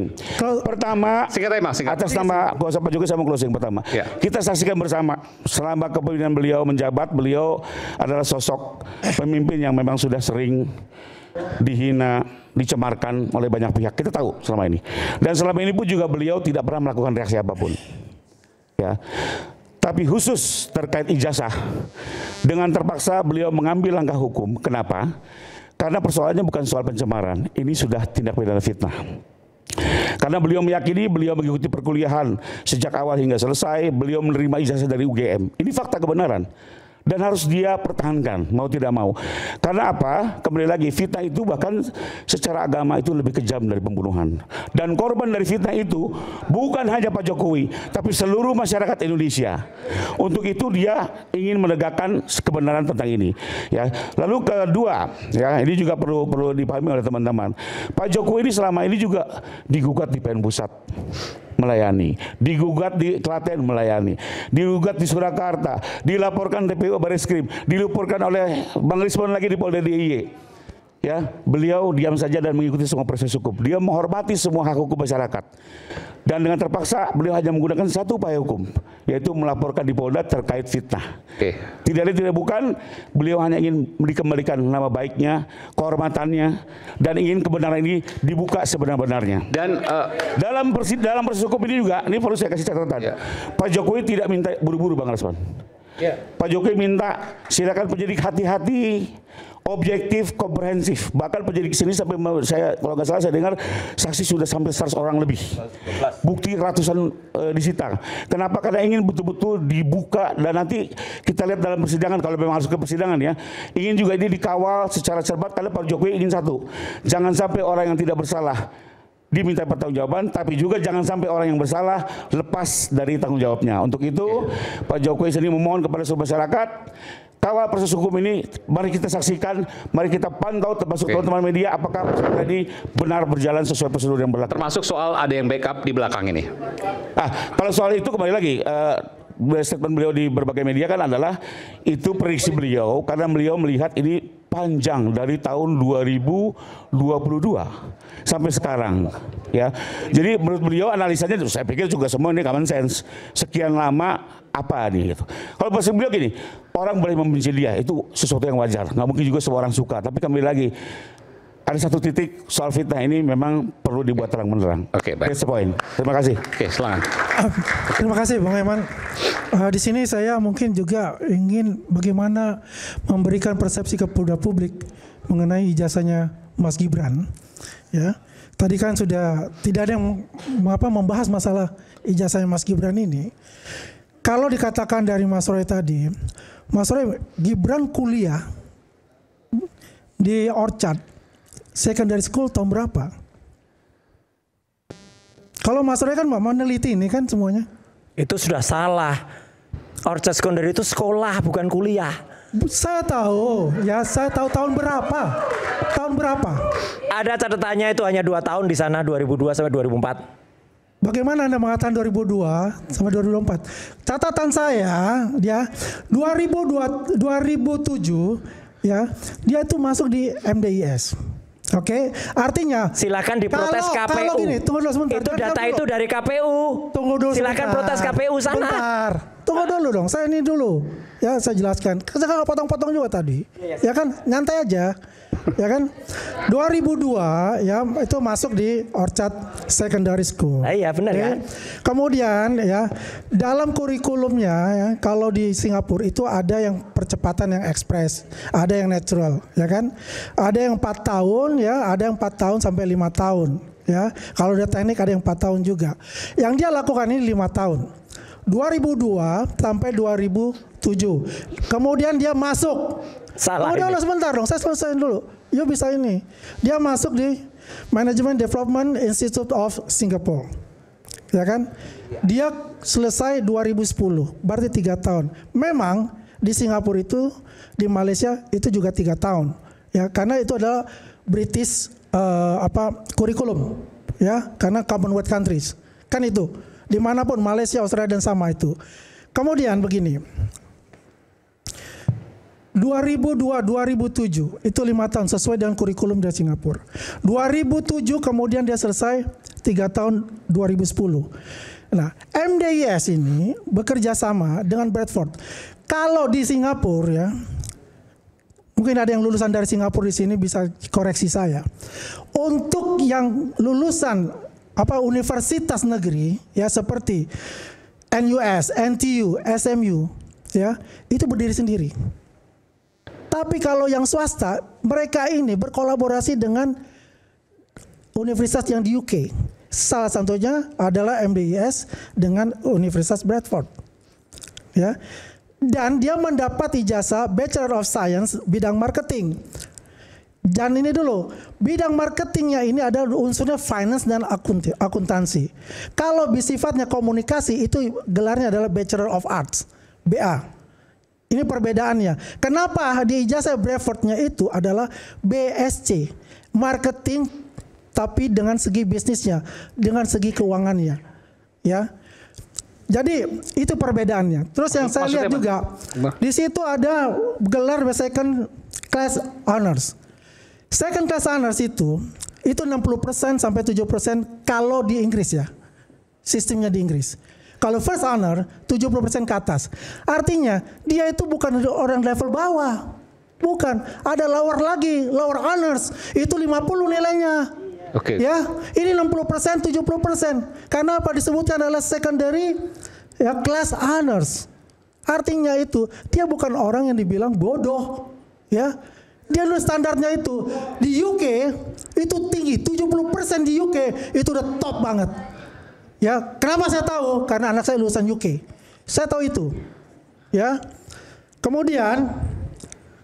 Speaker 5: Pertama,
Speaker 1: Singkat.
Speaker 5: atas nama kuasa Pak Jokowi saya mau closing pertama.
Speaker 1: Ya.
Speaker 5: Kita saksikan bersama selama kepemimpinan beliau menjabat, beliau adalah sosok pemimpin yang memang sudah sering dihina, dicemarkan oleh banyak pihak. Kita tahu selama ini. Dan selama ini pun juga beliau tidak pernah melakukan reaksi apapun. Ya. Tapi khusus terkait ijazah, dengan terpaksa beliau mengambil langkah hukum. Kenapa? Karena persoalannya bukan soal pencemaran, ini sudah tindak pidana fitnah. Karena beliau meyakini beliau mengikuti perkuliahan sejak awal hingga selesai, beliau menerima ijazah dari UGM. Ini fakta kebenaran. Dan harus dia pertahankan, mau tidak mau. Karena apa? Kembali lagi, fitnah itu bahkan secara agama itu lebih kejam dari pembunuhan. Dan korban dari fitnah itu bukan hanya Pak Jokowi, tapi seluruh masyarakat Indonesia. Untuk itu dia ingin menegakkan kebenaran tentang ini. Ya. Lalu kedua, ya ini juga perlu dipahami oleh teman-teman. Pak Jokowi ini selama ini juga digugat di PN Pusat, melayani, digugat di Klaten melayani, digugat di Surakarta, dilaporkan TPU Bareskrim, dilaporkan oleh Bang Rismon lagi di Polda DIY. Ya, beliau diam saja dan mengikuti semua proses hukum. Dia menghormati semua hak hukum masyarakat. Dan dengan terpaksa beliau hanya menggunakan satu upaya hukum, yaitu melaporkan di Polda terkait fitnah. Tidak ada tidak bukan, beliau hanya ingin dikembalikan nama baiknya, kehormatannya, dan ingin kebenaran ini dibuka sebenar-benarnya.
Speaker 1: Dan
Speaker 5: dalam proses hukum ini juga, ini perlu saya kasih catatan. Pak Jokowi tidak minta buru-buru, Bang Rasman. Pak Jokowi minta silakan penyidik hati-hati, objektif, komprehensif. Bahkan penyidik sini sampai saya, kalau nggak salah saya dengar saksi sudah sampai 100 orang lebih. Bukti ratusan disita. Kenapa? Karena ingin betul-betul dibuka dan nanti kita lihat dalam persidangan, kalau memang harus ke persidangan ya. Ingin juga ini dikawal secara cermat karena Pak Jokowi ingin satu, jangan sampai orang yang tidak bersalah diminta pertanggungjawaban, tapi juga jangan sampai orang yang bersalah lepas dari tanggung jawabnya. Untuk itu Pak Jokowi sendiri memohon kepada seluruh masyarakat, kawal proses hukum ini, mari kita saksikan, mari kita pantau termasuk teman-teman media apakah proses ini benar berjalan sesuai prosedur yang berlaku.
Speaker 1: termasuk soal ada yang backup di belakang ini.
Speaker 5: Kalau soal itu kembali lagi, statement beliau di berbagai media kan adalah itu prediksi beliau karena beliau melihat ini panjang dari tahun 2022 sampai sekarang, ya. Jadi menurut beliau analisanya, saya pikir juga semua ini common sense. Sekian lama apa nih gitu. Kalau bahasa beliau gini, orang boleh membenci dia, itu sesuatu yang wajar. Nggak mungkin juga semua orang suka. Tapi kembali lagi, ada satu titik soal fitnah ini memang perlu dibuat terang-menerang.
Speaker 1: Oke, baik.
Speaker 5: That's the point. Terima kasih.
Speaker 1: Oke, silakan.
Speaker 8: Terima kasih Bang Aiman. Di sini saya mungkin juga ingin bagaimana memberikan persepsi kepada publik mengenai ijazahnya Mas Gibran. Ya, tadi kan sudah tidak ada yang membahas masalah ijazahnya Mas Gibran ini. Kalau dikatakan dari Mas Roy tadi, Mas Roy Gibran kuliah di Orchard Secondary School tahun berapa? Kalau Mas Roy kan meneliti ini kan semuanya.
Speaker 9: Itu sudah salah. Orchard Secondary itu sekolah bukan kuliah.
Speaker 8: Saya tahu, ya saya tahu tahun berapa. Tahun berapa?
Speaker 9: Ada catatannya itu hanya 2 tahun di sana 2002 sampai 2004.
Speaker 8: Bagaimana Anda mengatakan 2002 sampai 2004? Catatan saya ya 2007 ya dia itu masuk di MDIS. Oke, artinya
Speaker 9: silakan diprotes KPU.
Speaker 8: Kalau gini, tunggu dulu sebentar.
Speaker 9: Itu data itu dari KPU.
Speaker 8: Tunggu dulu.
Speaker 9: Silakan
Speaker 8: sebentar.
Speaker 9: protes KPU sana.
Speaker 8: Bentar. Tunggu dulu dong. Saya ini dulu. Ya saya jelaskan. Saya nggak potong-potong juga tadi. Ya kan, nyantai aja. Ya kan, 2002 ya itu masuk di Orchard Secondary School.
Speaker 9: Iya benar kan.
Speaker 8: Kemudian ya dalam kurikulumnya ya, kalau di Singapura itu ada yang percepatan yang ekspres, ada yang natural, ya kan. Ada yang 4 tahun ya, ada yang 4 tahun sampai 5 tahun. Ya, kalau udah teknik ada yang 4 tahun juga. Yang dia lakukan ini 5 tahun. 2002 sampai 2007. Kemudian dia masuk.
Speaker 9: Salah.
Speaker 8: Udah sebentar dong, saya selesaiin dulu. Yuk bisa ini. Dia masuk di Management Development Institute of Singapore. Ya kan? Dia selesai 2010, berarti 3 tahun. Memang di Singapura itu, di Malaysia itu juga 3 tahun. Ya, karena itu adalah British kurikulum. Ya, karena Commonwealth countries. Kan itu. Dimanapun Malaysia, Australia dan sama itu. Kemudian begini. 2002-2007 itu 5 tahun sesuai dengan kurikulum dari Singapura. 2007 kemudian dia selesai 3 tahun 2010. Nah, MDIS ini bekerja sama dengan Bradford. Kalau di Singapura ya, mungkin ada yang lulusan dari Singapura di sini bisa koreksi saya. Untuk yang lulusan universitas negeri ya seperti NUS, NTU, SMU ya, itu berdiri sendiri. Tapi kalau yang swasta, mereka ini berkolaborasi dengan universitas yang di UK. Salah satunya adalah MDIS dengan Universitas Bradford. Ya. Dan dia mendapat ijazah Bachelor of Science bidang marketing. Dan ini dulu, bidang marketingnya ini ada unsurnya finance dan akuntansi. Kalau sifatnya komunikasi itu gelarnya adalah Bachelor of Arts, BA. Ini perbedaannya. Kenapa di ijazah Bradfordnya itu adalah BSc, marketing, tapi dengan segi bisnisnya, dengan segi keuangannya, ya. Jadi itu perbedaannya. Terus yang saya lihat juga di situ ada gelar second class honors. Second class honors itu 60% sampai 70% kalau di Inggris ya, sistemnya di Inggris. Kalau first honor 70% ke atas. Artinya dia itu bukan orang level bawah. Bukan, ada lower lagi, lower honors. Itu 50 nilainya.
Speaker 1: Oke.
Speaker 8: Ya, ini 60%, 70%. Karena apa disebutnya adalah secondary ya class honors. Artinya itu dia bukan orang yang dibilang bodoh, ya. Dia dulu standarnya itu di UK itu tinggi, 70% di UK itu udah top banget. Ya, kenapa saya tahu? Karena anak saya lulusan UK. Saya tahu itu. Ya. Kemudian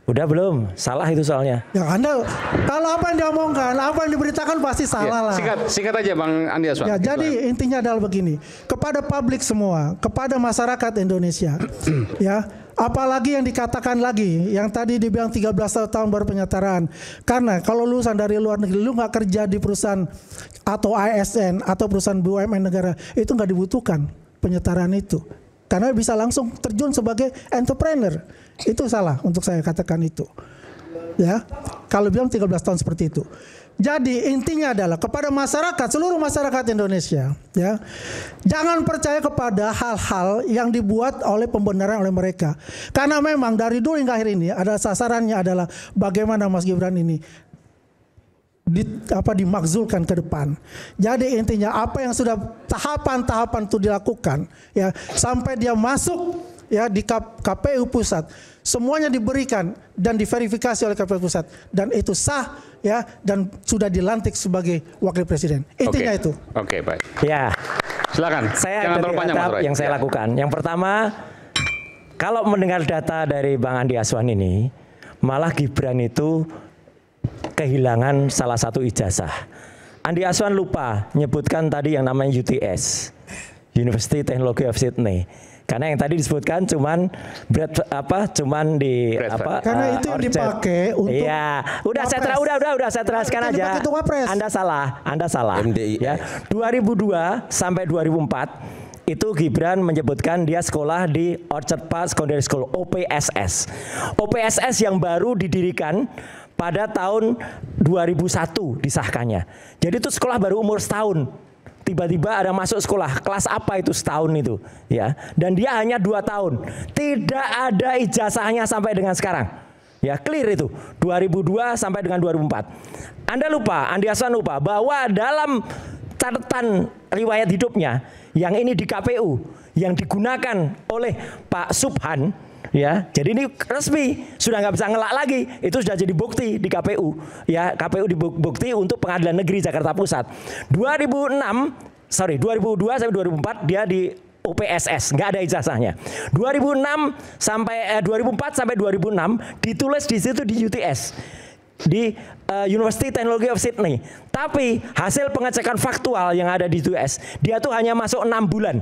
Speaker 9: udah belum? Salah itu soalnya.
Speaker 8: ya Anda kalau apa yang diomongkan, apa yang diberitakan pasti salah lah.
Speaker 1: Singkat aja Bang Andi Aswan.
Speaker 8: Ya, jadi intinya adalah begini. Kepada publik semua, kepada masyarakat Indonesia, ya, apalagi yang dikatakan lagi, yang tadi dibilang 13 tahun baru penyetaraan. Karena kalau lulusan dari luar negeri, lu nggak kerja di perusahaan atau ASN atau perusahaan BUMN negara, itu nggak dibutuhkan penyetaraan itu. Karena bisa langsung terjun sebagai entrepreneur. Itu salah untuk saya katakan itu. Ya, kalau bilang 13 tahun seperti itu. Jadi intinya adalah kepada masyarakat, seluruh masyarakat Indonesia, ya, jangan percaya kepada hal-hal yang dibuat oleh pembenaran oleh mereka. Karena memang dari dulu hingga akhir ini ada sasarannya adalah bagaimana Mas Gibran ini dimakzulkan ke depan. Jadi intinya apa yang sudah tahapan-tahapan itu dilakukan, ya, sampai dia masuk ya di KPU pusat, semuanya diberikan dan diverifikasi oleh KPU pusat dan itu sah, ya, dan sudah dilantik sebagai wakil presiden. Intinya itu.
Speaker 1: Oke, baik.
Speaker 9: Ya.
Speaker 1: Silakan.
Speaker 9: Saya
Speaker 1: Jangan
Speaker 9: ada
Speaker 1: terlalu panjang, Mas Roy.
Speaker 9: yang saya lakukan. Yang pertama, kalau mendengar data dari Bang Andi Aswan ini, malah Gibran itu kehilangan salah satu ijazah. Andi Aswan lupa nyebutkan tadi yang namanya UTS, University Technology of Sydney. Karena yang tadi disebutkan cuman
Speaker 8: karena itu yang dipakai untuk.
Speaker 9: Iya, udah saya teraskan aja. Anda salah. Ya, 2002 sampai 2004 itu Gibran menyebutkan dia sekolah di Orchard Park Secondary School, OPSS. OPSS yang baru didirikan pada tahun 2001 disahkannya. Jadi itu sekolah baru umur setahun. tiba-tiba ada masuk sekolah kelas apa itu setahun itu ya, dan dia hanya 2 tahun, tidak ada ijazahnya sampai dengan sekarang ya, clear itu 2002 sampai dengan 2004. Anda lupa, Andi Aswan lupa bahwa dalam catatan riwayat hidupnya yang ini di KPU yang digunakan oleh Pak Subhan ya, jadi ini resmi, sudah nggak bisa ngelak lagi, itu sudah jadi bukti di KPU ya, KPU dibukti untuk Pengadilan Negeri Jakarta Pusat. 2002 sampai 2004 dia di OPSS, nggak ada ijazahnya. 2004 sampai 2006 ditulis di situ di UTS, di University Technology of Sydney. Tapi hasil pengecekan faktual yang ada di UTS, dia tuh hanya masuk 6 bulan.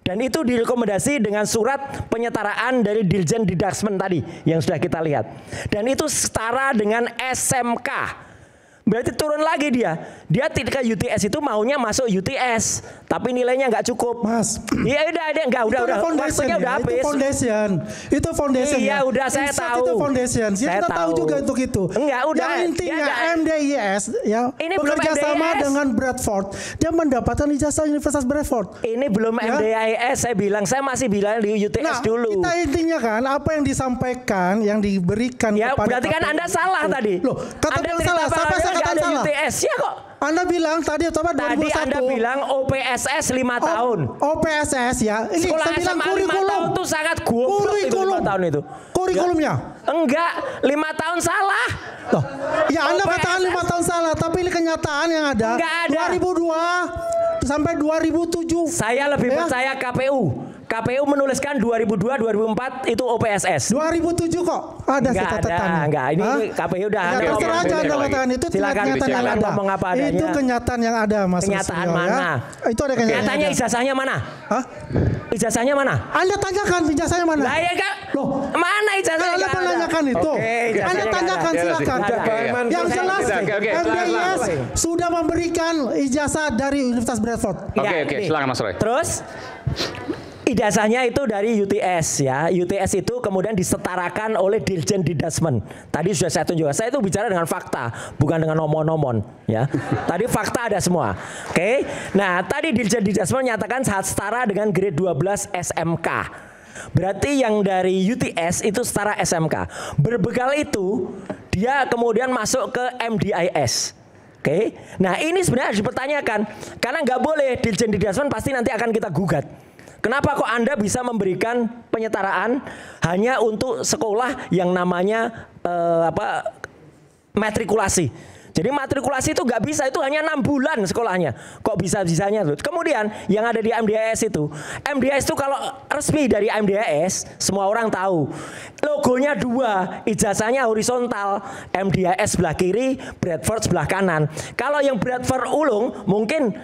Speaker 9: Dan itu direkomendasi dengan surat penyetaraan dari Dirjen Didasmen tadi yang sudah kita lihat. Dan itu setara dengan SMK. Berarti turun lagi dia. Dia ketika UTS itu maunya masuk UTS, tapi nilainya nggak cukup.
Speaker 8: Mas.
Speaker 9: Iya udah waktunya udah habis.
Speaker 8: Itu foundation. Itu foundation.
Speaker 9: Iya udah saya tahu.
Speaker 8: Itu foundation. Kita tahu juga untuk itu.
Speaker 9: Enggak udah.
Speaker 8: Yang intinya MDIS ya
Speaker 9: ini
Speaker 8: bekerja sama dengan Bradford. Dia mendapatkan ijazah Universitas Bradford.
Speaker 9: Ini belum MDIS, saya masih bilang di UTS dulu.
Speaker 8: Kita intinya kan apa yang disampaikan, yang diberikan
Speaker 9: ya,
Speaker 8: kepada
Speaker 9: berarti kan Anda salah tadi.
Speaker 8: Loh, kata yang salah. Siapa saya katakan salah?
Speaker 9: UTS ya kok.
Speaker 8: Anda bilang tadi coba 2001.
Speaker 9: Tadi Anda bilang OPSS 5 tahun.
Speaker 8: OPSS ya. Ini
Speaker 9: sekolah
Speaker 8: saya bilang
Speaker 9: SMA
Speaker 8: kurikulum.
Speaker 9: 5 tahun itu sangat goblok itu 5 tahun itu.
Speaker 8: Kurikulumnya?
Speaker 9: Enggak, 5 tahun salah.
Speaker 8: Loh, ya Anda katakan 5 tahun salah, tapi ini kenyataan yang ada.
Speaker 9: Enggak ada.
Speaker 8: 2002 sampai 2007.
Speaker 9: Saya lebih percaya KPU. KPU menuliskan 2002-2004 itu OPSS.
Speaker 8: 2007 kok ada catatannya.
Speaker 9: Enggak, ini KPU udah.
Speaker 8: Ya, terserah aja Anda katakan itu kenyataan yang ada. Itu kenyataan yang ada, Mas.
Speaker 9: Kenyataan mana?
Speaker 8: Ya. Itu ada kenyataan.
Speaker 9: Kenyataannya ijazahnya mana?
Speaker 8: Hah?
Speaker 9: Ijazahnya mana?
Speaker 8: Anda tanyakan ijazahnya mana?
Speaker 9: Lah ya enggak. Loh, mana ijazahnya?
Speaker 8: Anda menanyakan itu. Anda tanyakan silakan. Yang jelas MDIS sudah memberikan ijazah dari Universitas Bradford.
Speaker 1: Oke, silakan Mas Roy.
Speaker 9: Terus ijazahnya itu dari UTS ya. UTS itu kemudian disetarakan oleh Dirjen Didasmen. Tadi sudah saya tunjukkan. Saya itu bicara dengan fakta, bukan dengan omon-omon ya. Tadi fakta ada semua. Oke. Nah, tadi Dirjen Didasmen menyatakan setara dengan grade 12 SMK. Berarti yang dari UTS itu setara SMK. Berbekal itu, dia kemudian masuk ke MDIS. Oke. Nah, ini sebenarnya harus dipertanyakan. Karena nggak boleh Dirjen Didasmen pasti nanti akan kita gugat. Kenapa kok Anda bisa memberikan penyetaraan hanya untuk sekolah yang namanya matrikulasi? Jadi matrikulasi itu nggak bisa, itu hanya 6 bulan sekolahnya. Kok bisa-bisanya tuh? Kemudian yang ada di MDIS itu kalau resmi dari MDIS semua orang tahu. Logonya 2, ijazahnya horizontal. MDIS sebelah kiri, Bradford sebelah kanan. Kalau yang Bradford ulung mungkin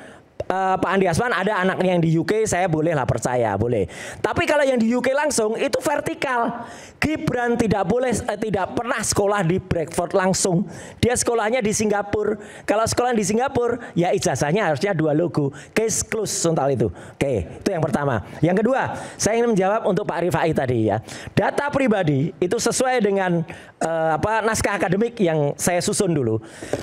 Speaker 9: Pak Andi Aswan ada anaknya yang di UK, saya bolehlah percaya, boleh. Tapi kalau yang di UK langsung itu vertikal. Gibran tidak pernah sekolah di Bradford langsung. Dia sekolahnya di Singapura. Kalau sekolah di Singapura, ya ijazahnya harusnya 2 logo. Case close soal itu. Oke, itu yang pertama. Yang kedua, saya ingin menjawab untuk Pak Rifai tadi ya. Data pribadi itu sesuai dengan naskah akademik yang saya susun dulu.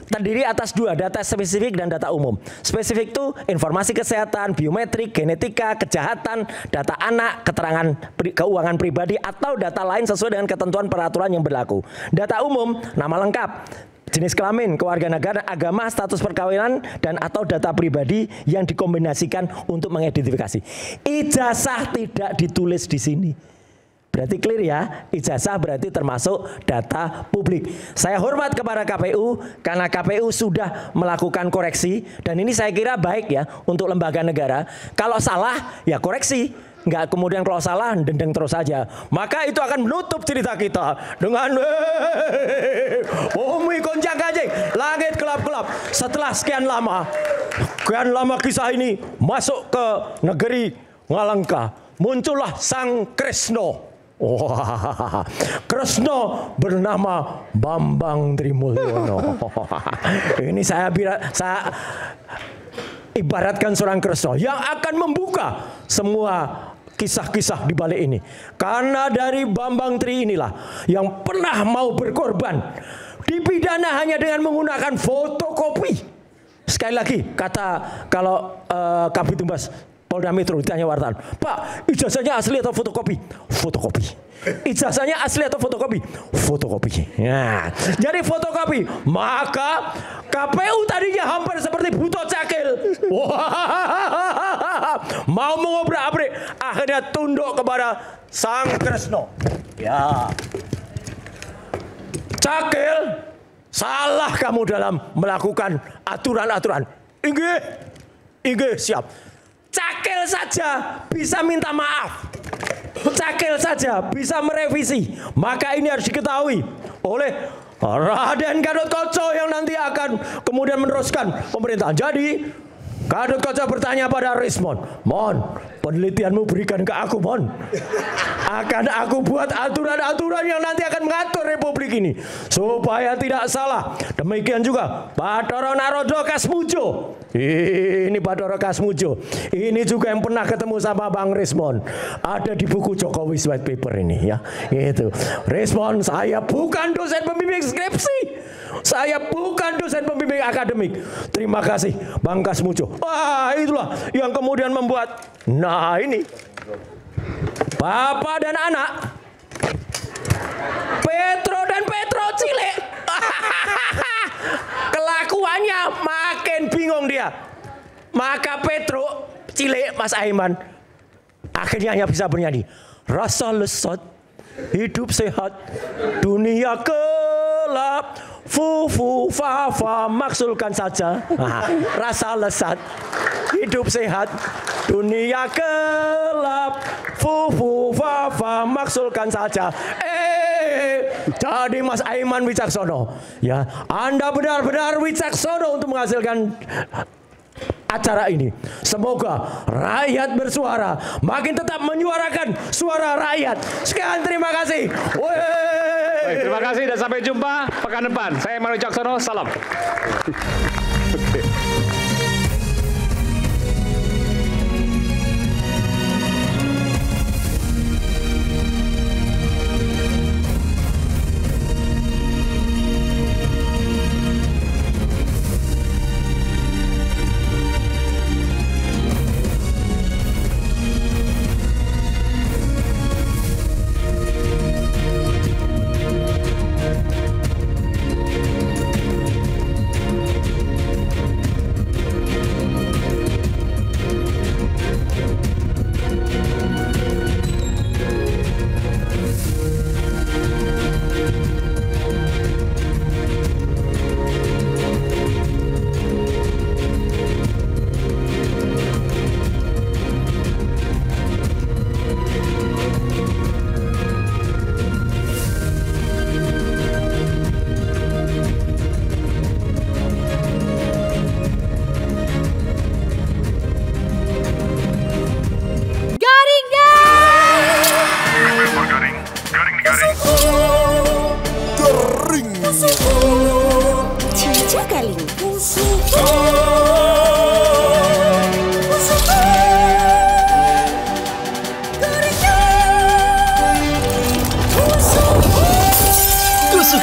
Speaker 9: Terdiri atas 2, data spesifik dan data umum. Spesifik itu informasi kesehatan, biometrik, genetika, kejahatan, data anak, keterangan keuangan pribadi atau data lain sesuai dengan ketentuan peraturan yang berlaku. Data umum, nama lengkap, jenis kelamin, kewarganegaraan, agama, status perkawinan, dan atau data pribadi yang dikombinasikan untuk mengidentifikasi. Ijazah tidak ditulis di sini. Berarti clear ya, ijazah berarti termasuk data publik. Saya hormat kepada KPU karena KPU sudah melakukan koreksi dan ini saya kira baik ya untuk lembaga negara. Kalau salah ya koreksi, nggak kemudian kalau salah dendeng terus saja. Maka itu akan menutup cerita kita dengan bumi goncang ganjing, langit gelap-gelap. Setelah sekian lama kisah ini masuk ke negeri Ngalengka, muncullah Sang Kresno. Wah, Kresno bernama Bambang Trimulyono. Ini saya ibaratkan seorang Kresno yang akan membuka semua kisah-kisah di balik ini. Karena dari Bambang Tri inilah yang pernah mau berkorban, dipidana hanya dengan menggunakan fotokopi sekali lagi kalau Kabid Humas Polda Metro ditanya wartawan, Pak, ijazahnya asli atau fotokopi? Fotokopi. Ijazahnya asli atau fotokopi? Fotokopi. Nah, jadi fotokopi. Maka KPU tadinya hampir seperti buto cakil. Wah, mau mengobrak-abrik, akhirnya tunduk kepada Sang Kresno. Ya. Cakil, salah kamu dalam melakukan aturan-aturan. Inggih, siap. Cakil saja bisa minta maaf. Cakil saja bisa merevisi. Maka ini harus diketahui oleh Raden Gathotkaca yang nanti akan kemudian meneruskan pemerintahan. Jadi Gathotkaca bertanya pada Rismond, Mon, penelitianmu berikan ke aku, Mon. Akan aku buat aturan-aturan yang nanti akan mengatur republik ini supaya tidak salah. Demikian juga Bathara Narodo Kasmujo. Ini Bathara Kasmujo. Ini juga yang pernah ketemu sama Bang Rismond. Ada di buku Jokowi White Paper ini ya. Itu. Rismond, saya bukan dosen pembimbing skripsi. Saya bukan dosen pembimbing akademik. Terima kasih Bang Kasmujo. Wah, itulah yang kemudian membuat, nah ini Bapak dan anak, Petro dan Petro cilik. Kelakuannya makin bingung dia. Maka Petro cilik, Mas Aiman, akhirnya hanya bisa bernyanyi, rasa lesat, hidup sehat, dunia gelap, fu fa fa, maksulkan saja. Nah, rasa lesat, hidup sehat, dunia gelap, fu fa fa, maksulkan saja. Jadi Mas Aiman Wicaksono, ya, Anda benar-benar wicaksono untuk menghasilkan acara ini. Semoga rakyat bersuara, makin tetap menyuarakan suara rakyat. Sekian, terima kasih.
Speaker 1: Baik, terima kasih dan sampai jumpa pekan depan. Saya Aiman Wicaksono, salam.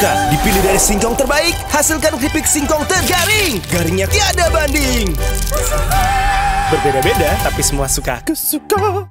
Speaker 10: Dipilih dari singkong terbaik, hasilkan keripik singkong tergaring. Garingnya tiada banding. Berbeda-beda, tapi semua suka. Kesuka.